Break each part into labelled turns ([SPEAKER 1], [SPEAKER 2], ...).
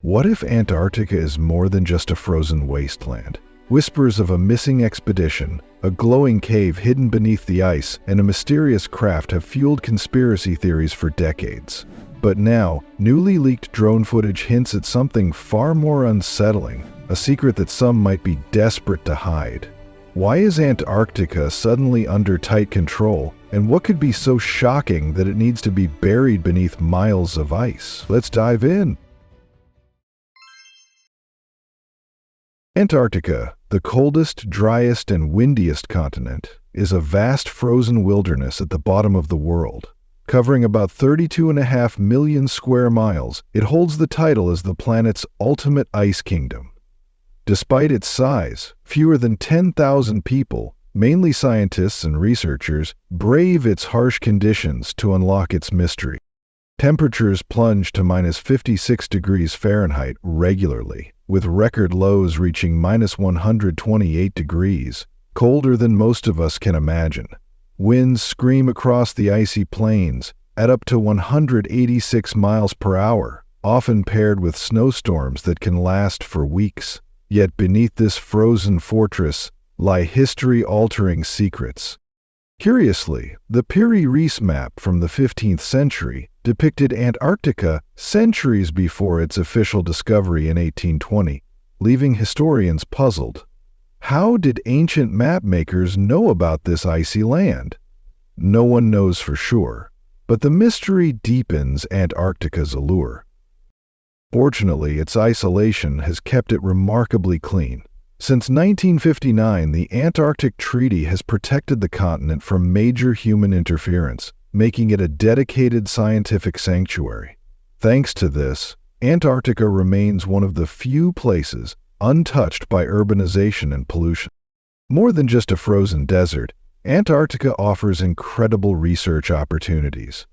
[SPEAKER 1] What if Antarctica is more than just a frozen wasteland? Whispers of a missing expedition, a glowing cave hidden beneath the ice, and a mysterious craft have fueled conspiracy theories for decades. But now, newly leaked drone footage hints at something far more unsettling, a secret that some might be desperate to hide. Why is Antarctica suddenly under tight control, and what could be so shocking that it needs to be buried beneath miles of ice? Let's dive in. Antarctica, the coldest, driest, and windiest continent, is a vast frozen wilderness at the bottom of the world. Covering about 32.5 million square miles, it holds the title as the planet's ultimate ice kingdom. Despite its size, fewer than 10,000 people, mainly scientists and researchers, brave its harsh conditions to unlock its mystery. Temperatures plunge to -56 degrees Fahrenheit regularly, with record lows reaching -128 degrees, colder than most of us can imagine. Winds scream across the icy plains at up to 186 miles per hour, often paired with snowstorms that can last for weeks. Yet beneath this frozen fortress lie history-altering secrets. Curiously, the Piri-Reis map from the 15th century depicted Antarctica centuries before its official discovery in 1820, leaving historians puzzled. How did ancient map makers know about this icy land? No one knows for sure, but the mystery deepens Antarctica's allure. Fortunately, its isolation has kept it remarkably clean. Since 1959, the Antarctic Treaty has protected the continent from major human interference, making it a dedicated scientific sanctuary. Thanks to this, Antarctica remains one of the few places untouched by urbanization and pollution. More than just a frozen desert, Antarctica offers incredible research opportunities.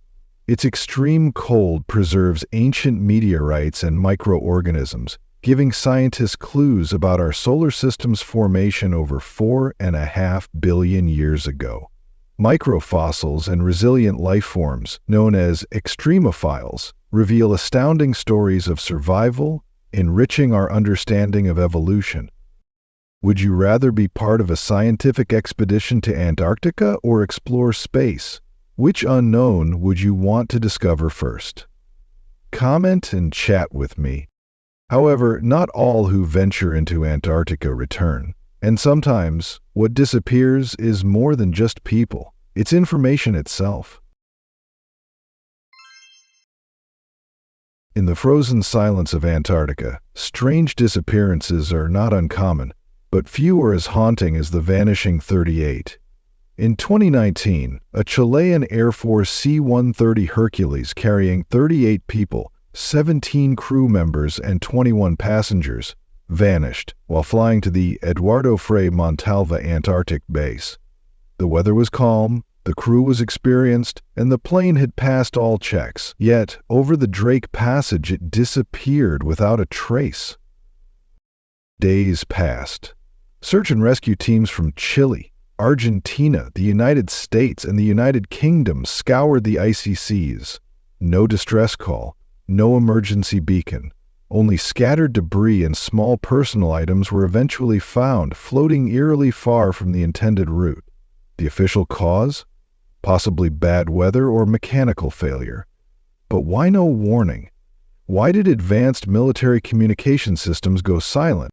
[SPEAKER 1] Its extreme cold preserves ancient meteorites and microorganisms, giving scientists clues about our solar system's formation over 4.5 billion years ago. Microfossils and resilient life forms, known as extremophiles, reveal astounding stories of survival, enriching our understanding of evolution. Would you rather be part of a scientific expedition to Antarctica or explore space? Which unknown would you want to discover first? Comment and chat with me. However, not all who venture into Antarctica return, and sometimes what disappears is more than just people. It's information itself. In the frozen silence of Antarctica, strange disappearances are not uncommon, but few are as haunting as the Vanishing 38. In 2019, a Chilean Air Force C-130 Hercules carrying 38 people, 17 crew members and 21 passengers, vanished while flying to the Eduardo Frei Montalva Antarctic base. The weather was calm, the crew was experienced, and the plane had passed all checks. Yet, over the Drake Passage it disappeared without a trace. Days passed. Search and rescue teams from Chile, Argentina, the United States, and the United Kingdom scoured the icy seas. No distress call. No emergency beacon. Only scattered debris and small personal items were eventually found, floating eerily far from the intended route. The official cause? Possibly bad weather or mechanical failure. But why no warning? Why did advanced military communication systems go silent?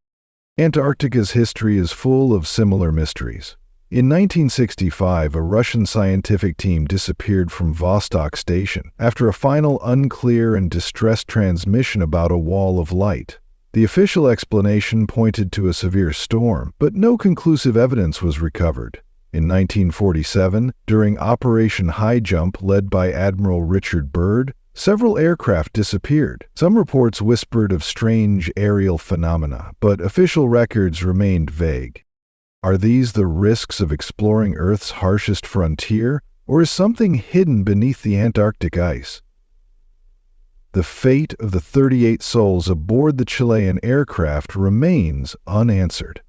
[SPEAKER 1] Antarctica's history is full of similar mysteries. In 1965, a Russian scientific team disappeared from Vostok Station after a final unclear and distressed transmission about a wall of light. The official explanation pointed to a severe storm, but no conclusive evidence was recovered. In 1947, during Operation High Jump led by Admiral Richard Byrd, several aircraft disappeared. Some reports whispered of strange aerial phenomena, but official records remained vague. Are these the risks of exploring Earth's harshest frontier, or is something hidden beneath the Antarctic ice? The fate of the 38 souls aboard the Chilean aircraft remains unanswered.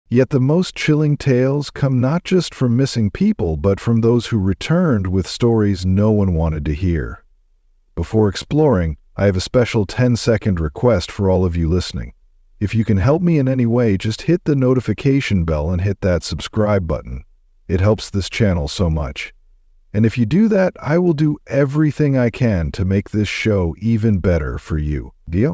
[SPEAKER 1] Yet the most chilling tales come not just from missing people, but from those who returned with stories no one wanted to hear. Before exploring, I have a special 10-second request for all of you listening. If you can help me in any way, just hit the notification bell and hit that subscribe button. It helps this channel so much. And if you do that, I will do everything I can to make this show even better for you. Deal?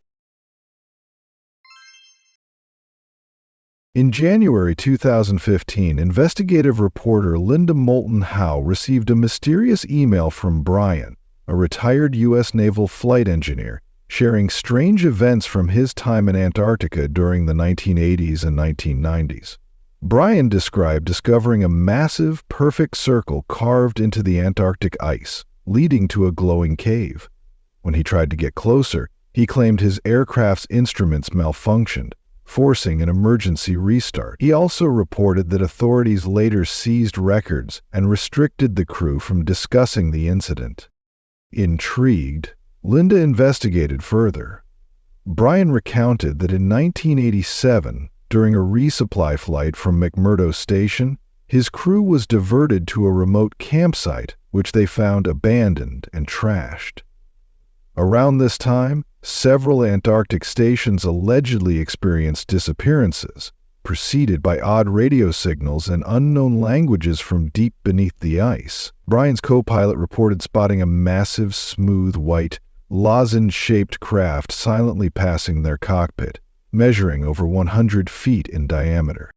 [SPEAKER 1] In January 2015, investigative reporter Linda Moulton Howe received a mysterious email from Brian, a retired U.S. naval flight engineer, sharing strange events from his time in Antarctica during the 1980s and 1990s. Brian described discovering a massive, perfect circle carved into the Antarctic ice, leading to a glowing cave. When he tried to get closer, he claimed his aircraft's instruments malfunctioned, forcing an emergency restart. He also reported that authorities later seized records and restricted the crew from discussing the incident. Intrigued, Linda investigated further. Brian recounted that in 1987, during a resupply flight from McMurdo Station, his crew was diverted to a remote campsite, which they found abandoned and trashed. Around this time, several Antarctic stations allegedly experienced disappearances, preceded by odd radio signals and unknown languages from deep beneath the ice. Brian's co-pilot reported spotting a massive, smooth, white, lozenge-shaped craft silently passing their cockpit, measuring over 100 feet in diameter.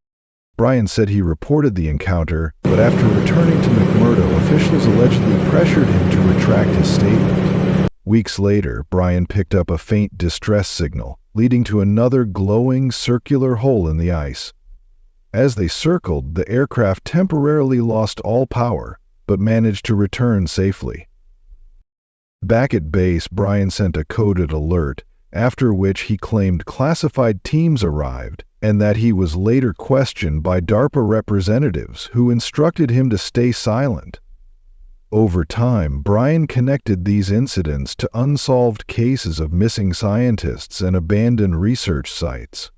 [SPEAKER 1] Brian said he reported the encounter, but after returning to McMurdo, officials allegedly pressured him to retract his statement. Weeks later, Brian picked up a faint distress signal, leading to another glowing circular hole in the ice. As they circled, the aircraft temporarily lost all power, but managed to return safely. Back at base, Brian sent a coded alert, after which he claimed classified teams arrived, and that he was later questioned by DARPA representatives who instructed him to stay silent. Over time, Brian connected these incidents to unsolved cases of missing scientists and abandoned research sites.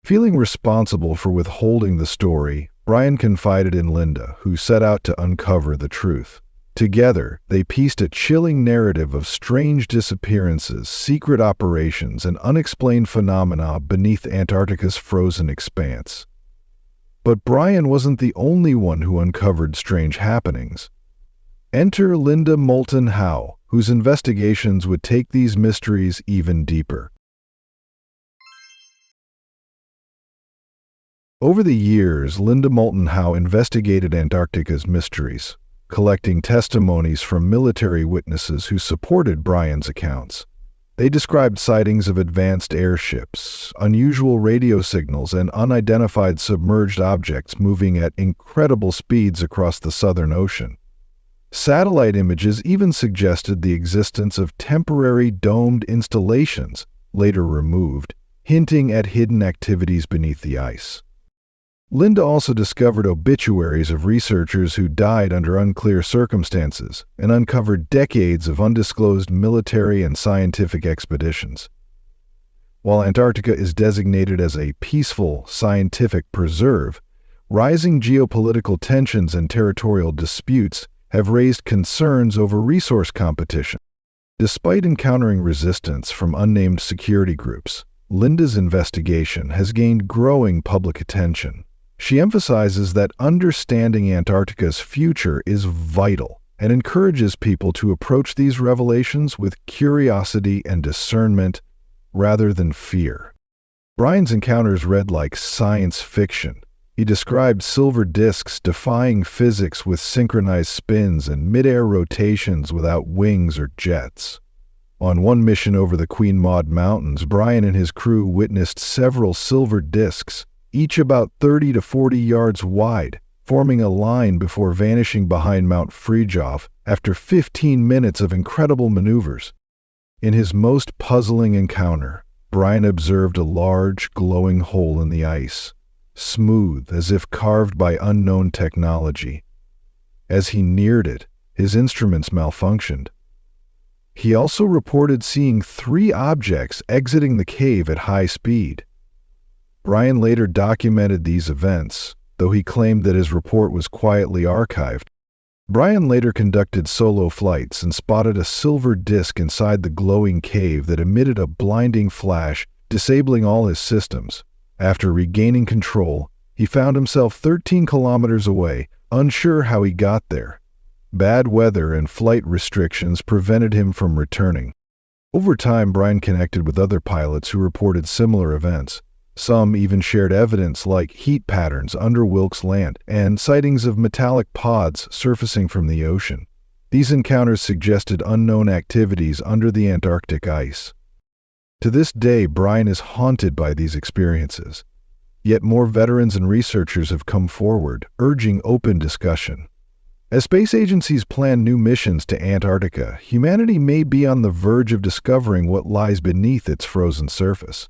[SPEAKER 1] Feeling responsible for withholding the story, Brian confided in Linda, who set out to uncover the truth. Together, they pieced a chilling narrative of strange disappearances, secret operations, and unexplained phenomena beneath Antarctica's frozen expanse. But Brian wasn't the only one who uncovered strange happenings. Enter Linda Moulton Howe, whose investigations would take these mysteries even deeper. Over the years, Linda Moulton Howe investigated Antarctica's mysteries, collecting testimonies from military witnesses who supported Brian's accounts. They described sightings of advanced airships, unusual radio signals, and unidentified submerged objects moving at incredible speeds across the Southern Ocean. Satellite images even suggested the existence of temporary domed installations, later removed, hinting at hidden activities beneath the ice. Linda also discovered obituaries of researchers who died under unclear circumstances and uncovered decades of undisclosed military and scientific expeditions. While Antarctica is designated as a peaceful scientific preserve, rising geopolitical tensions and territorial disputes have raised concerns over resource competition. Despite encountering resistance from unnamed security groups, Linda's investigation has gained growing public attention. She emphasizes that understanding Antarctica's future is vital and encourages people to approach these revelations with curiosity and discernment rather than fear. Brian's encounters read like science fiction. He described silver disks defying physics with synchronized spins and mid-air rotations without wings or jets. On one mission over the Queen Maud Mountains, Brian and his crew witnessed several silver disks, each about 30 to 40 yards wide, forming a line before vanishing behind Mount Fridtjof after 15 minutes of incredible maneuvers. In his most puzzling encounter, Brian observed a large, glowing hole in the ice, smooth as if carved by unknown technology. As he neared it, his instruments malfunctioned. He also reported seeing 3 objects exiting the cave at high speed. Brian later documented these events, though he claimed that his report was quietly archived. Brian later conducted solo flights and spotted a silver disk inside the glowing cave that emitted a blinding flash, disabling all his systems. After regaining control, he found himself 13 kilometers away, unsure how he got there. Bad weather and flight restrictions prevented him from returning. Over time, Brian connected with other pilots who reported similar events. Some even shared evidence like heat patterns under Wilkes Land and sightings of metallic pods surfacing from the ocean. These encounters suggested unknown activities under the Antarctic ice. To this day, Brian is haunted by these experiences. Yet more veterans and researchers have come forward, urging open discussion. As space agencies plan new missions to Antarctica, humanity may be on the verge of discovering what lies beneath its frozen surface.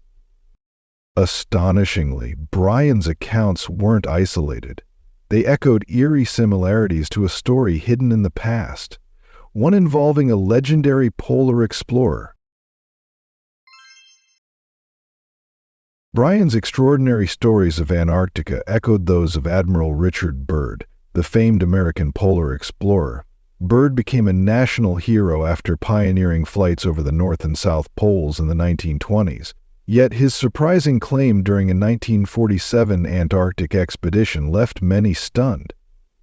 [SPEAKER 1] Astonishingly, Brian's accounts weren't isolated. They echoed eerie similarities to a story hidden in the past, one involving a legendary polar explorer. Brian's extraordinary stories of Antarctica echoed those of Admiral Richard Byrd, the famed American polar explorer. Byrd became a national hero after pioneering flights over the North and South Poles in the 1920s. Yet his surprising claim during a 1947 Antarctic expedition left many stunned.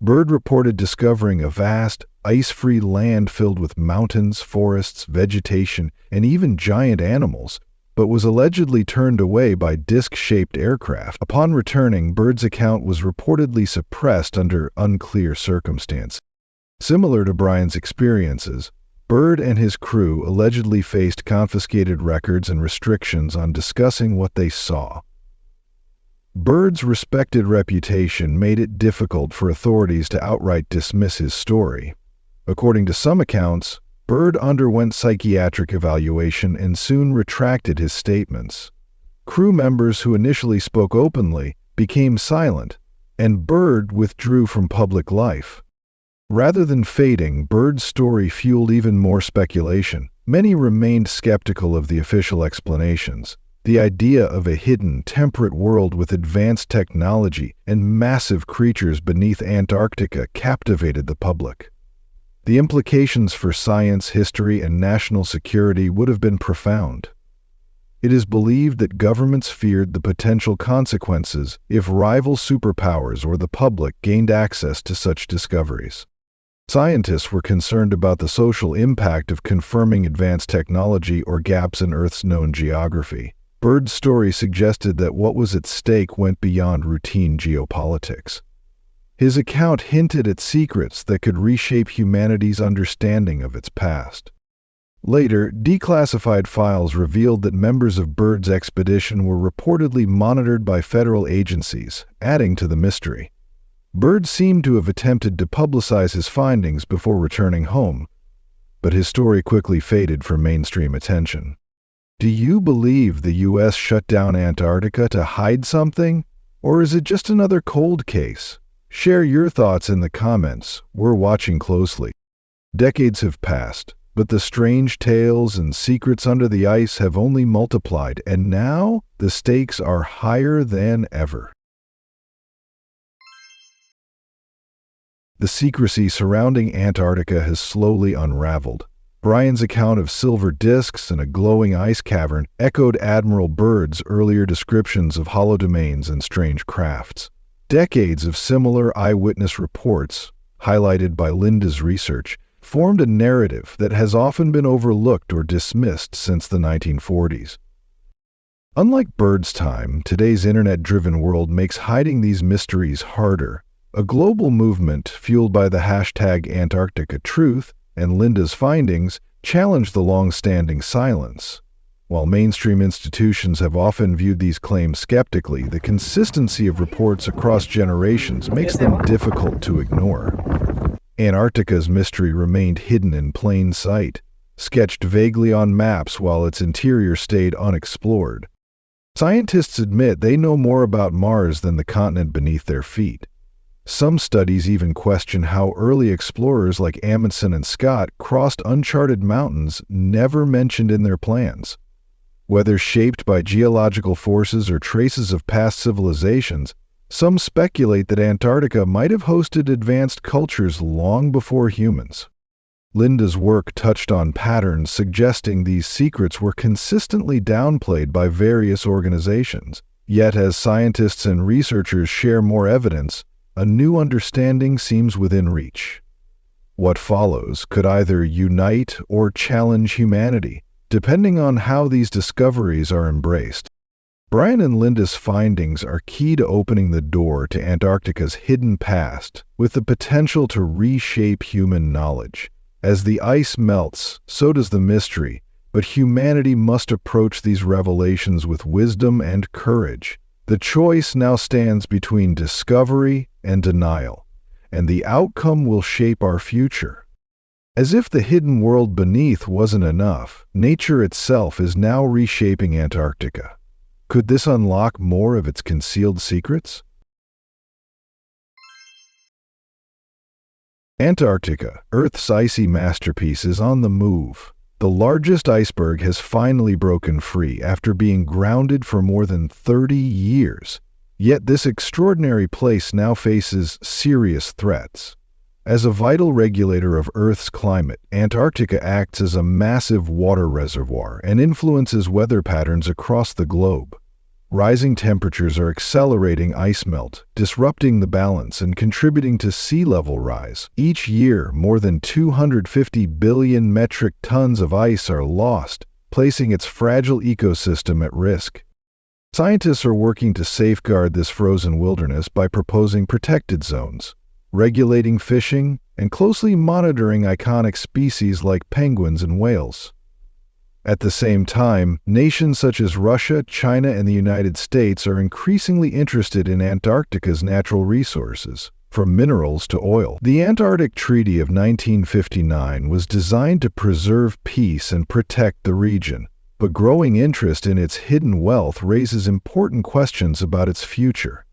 [SPEAKER 1] Byrd reported discovering a vast, ice-free land filled with mountains, forests, vegetation, and even giant animals, but was allegedly turned away by disc-shaped aircraft. Upon returning, Byrd's account was reportedly suppressed under unclear circumstances. Similar to Brian's experiences, Byrd and his crew allegedly faced confiscated records and restrictions on discussing what they saw. Byrd's respected reputation made it difficult for authorities to outright dismiss his story. According to some accounts, Byrd underwent psychiatric evaluation and soon retracted his statements. Crew members who initially spoke openly became silent, and Byrd withdrew from public life. Rather than fading, Byrd's story fueled even more speculation. Many remained skeptical of the official explanations. The idea of a hidden, temperate world with advanced technology and massive creatures beneath Antarctica captivated the public. The implications for science, history, and national security would have been profound. It is believed that governments feared the potential consequences if rival superpowers or the public gained access to such discoveries. Scientists were concerned about the social impact of confirming advanced technology or gaps in Earth's known geography. Byrd's story suggested that what was at stake went beyond routine geopolitics. His account hinted at secrets that could reshape humanity's understanding of its past. Later, declassified files revealed that members of Byrd's expedition were reportedly monitored by federal agencies, adding to the mystery. Byrd seemed to have attempted to publicize his findings before returning home, but his story quickly faded from mainstream attention. Do you believe the U.S. shut down Antarctica to hide something, or is it just another cold case? Share your thoughts in the comments. We're watching closely. Decades have passed, but the strange tales and secrets under the ice have only multiplied, and now the stakes are higher than ever. The secrecy surrounding Antarctica has slowly unraveled. Brian's account of silver disks and a glowing ice cavern echoed Admiral Byrd's earlier descriptions of hollow domains and strange crafts. Decades of similar eyewitness reports, highlighted by Linda's research, formed a narrative that has often been overlooked or dismissed since the 1940s. Unlike Byrd's time, today's internet-driven world makes hiding these mysteries harder. A global movement fueled by the hashtag AntarcticaTruth and Linda's findings challenged the long-standing silence. While mainstream institutions have often viewed these claims skeptically, the consistency of reports across generations makes them difficult to ignore. Antarctica's mystery remained hidden in plain sight, sketched vaguely on maps while its interior stayed unexplored. Scientists admit they know more about Mars than the continent beneath their feet. Some studies even question how early explorers like Amundsen and Scott crossed uncharted mountains never mentioned in their plans. Whether shaped by geological forces or traces of past civilizations, Some speculate that Antarctica might have hosted advanced cultures long before humans. Linda's work touched on patterns suggesting these secrets were consistently downplayed by various organizations. Yet as scientists and researchers share more evidence, a new understanding seems within reach. What follows could either unite or challenge humanity, depending on how these discoveries are embraced. Brian and Linda's findings are key to opening the door to Antarctica's hidden past, with the potential to reshape human knowledge. As the ice melts, so does the mystery, but humanity must approach these revelations with wisdom and courage. The choice now stands between discovery and denial, and the outcome will shape our future. As if the hidden world beneath wasn't enough, nature itself is now reshaping Antarctica. Could this unlock more of its concealed secrets? Antarctica, Earth's icy masterpiece, is on the move. The largest iceberg has finally broken free after being grounded for more than 30 years. Yet this extraordinary place now faces serious threats. As a vital regulator of Earth's climate, Antarctica acts as a massive water reservoir and influences weather patterns across the globe. Rising temperatures are accelerating ice melt, disrupting the balance and contributing to sea level rise. Each year, more than 250 billion metric tons of ice are lost, placing its fragile ecosystem at risk. Scientists are working to safeguard this frozen wilderness by proposing protected zones, regulating fishing, and closely monitoring iconic species like penguins and whales. At the same time, nations such as Russia, China, and the United States are increasingly interested in Antarctica's natural resources, from minerals to oil. The Antarctic Treaty of 1959 was designed to preserve peace and protect the region, but growing interest in its hidden wealth raises important questions about its future.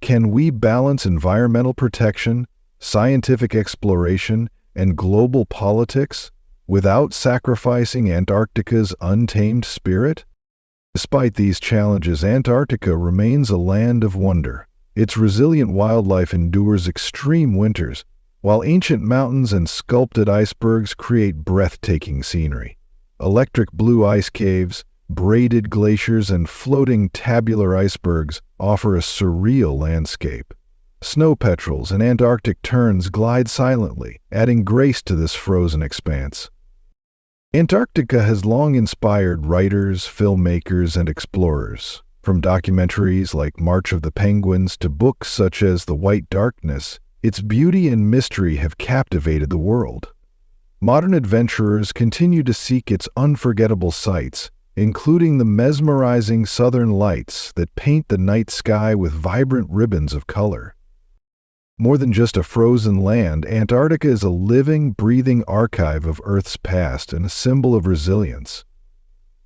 [SPEAKER 1] Can we balance environmental protection, scientific exploration, and global politics without sacrificing Antarctica's untamed spirit? Despite these challenges, Antarctica remains a land of wonder. Its resilient wildlife endures extreme winters, while ancient mountains and sculpted icebergs create breathtaking scenery. Electric blue ice caves, braided glaciers, and floating tabular icebergs offer a surreal landscape. Snow petrels and Antarctic terns glide silently, adding grace to this frozen expanse. Antarctica has long inspired writers, filmmakers, and explorers. From documentaries like March of the Penguins to books such as The White Darkness, its beauty and mystery have captivated the world. Modern adventurers continue to seek its unforgettable sights, including the mesmerizing southern lights that paint the night sky with vibrant ribbons of color. More than just a frozen land, Antarctica is a living, breathing archive of Earth's past and a symbol of resilience.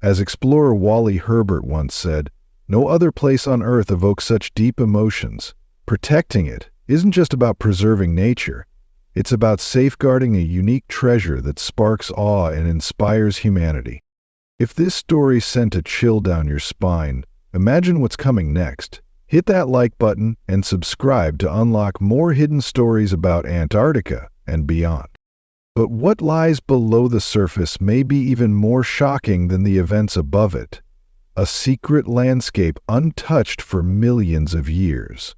[SPEAKER 1] As explorer Wally Herbert once said, "No other place on Earth evokes such deep emotions. Protecting it isn't just about preserving nature. It's about safeguarding a unique treasure that sparks awe and inspires humanity." If this story sent a chill down your spine, imagine what's coming next. Hit that like button and subscribe to unlock more hidden stories about Antarctica and beyond. But what lies below the surface may be even more shocking than the events above it. A secret landscape untouched for millions of years.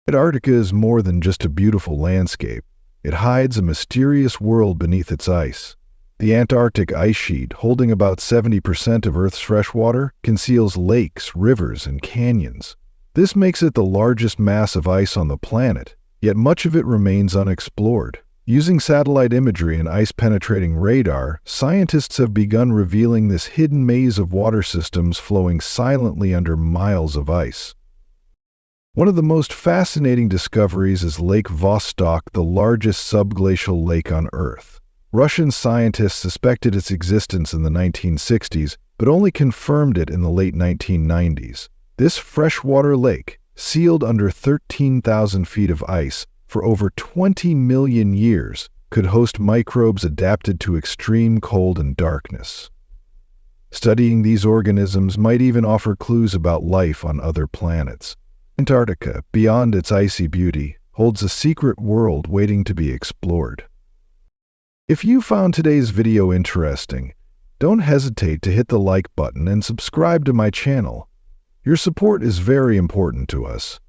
[SPEAKER 1] Antarctica is more than just a beautiful landscape. It hides a mysterious world beneath its ice. The Antarctic ice sheet, holding about 70% of Earth's freshwater, conceals lakes, rivers, and canyons. This makes it the largest mass of ice on the planet, yet much of it remains unexplored. Using satellite imagery and ice-penetrating radar, scientists have begun revealing this hidden maze of water systems flowing silently under miles of ice. One of the most fascinating discoveries is Lake Vostok, the largest subglacial lake on Earth. Russian scientists suspected its existence in the 1960s, but only confirmed it in the late 1990s. This freshwater lake, sealed under 13,000 feet of ice for over 20 million years, could host microbes adapted to extreme cold and darkness. Studying these organisms might even offer clues about life on other planets. Antarctica, beyond its icy beauty, holds a secret world waiting to be explored. If you found today's video interesting, don't hesitate to hit the like button and subscribe to my channel. Your support is very important to us.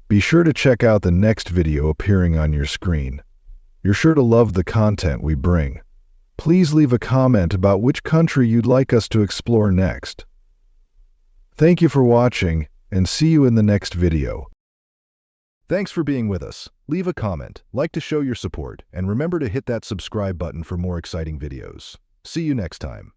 [SPEAKER 1] Be sure to check out the next video appearing on your screen. You're sure to love the content we bring. Please leave a comment about which country you'd like us to explore next. Thank you for watching, and see you in the next video. Thanks for being with us. Leave a comment, like to show your support, and remember to hit that subscribe button for more exciting videos. See you next time.